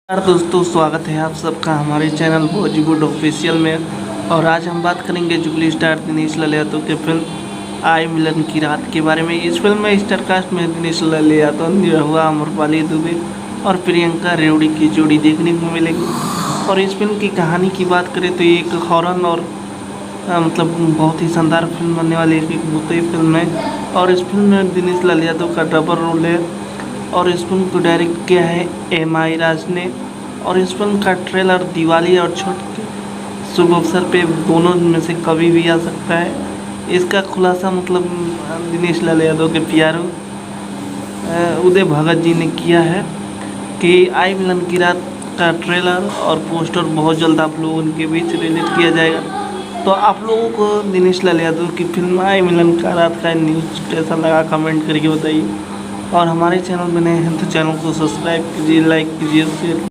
नमस्कार दोस्तों, स्वागत है आप सबका हमारे चैनल बॉलीवुड ऑफिशियल में। और आज हम बात करेंगे जुबली स्टार दिनेश लाल यादव के फिल्म आई मिलन की रात के बारे में। इस फिल्म में स्टार कास्ट में दिनेश लाल यादव, निरहुआ, अमरपाली दुबे और प्रियंका रेवड़ी की जोड़ी देखने को मिलेगी। और इस फिल्म की कहानी की बात करें तो ये एक हॉरर और मतलब बहुत ही शानदार फिल्म बनने वाली एक भूतिया फिल्म है। और इस फिल्म में दिनेश लाल यादव का डबल रोल है। और इस फिल्म को डायरेक्ट किया है एम.आई. राज ने। और इस फिल्म का ट्रेलर दिवाली और छठ के शुभ अवसर पे दोनों में से कभी भी आ सकता है। इसका खुलासा मतलब दिनेश लाल यादव के प्यारो उदय भगत जी ने किया है कि आई मिलन की रात का ट्रेलर और पोस्टर बहुत जल्द आप लोगों के बीच रिलीज किया जाएगा। तो आप लोगों को दिनेश लाल यादव की फिल्म आई मिलन का रात का न्यूज़ कैसा लगा, कमेंट करके बताइए। और हमारे चैनल में नए हैं तो चैनल को सब्सक्राइब कीजिए, लाइक कीजिए, शेयर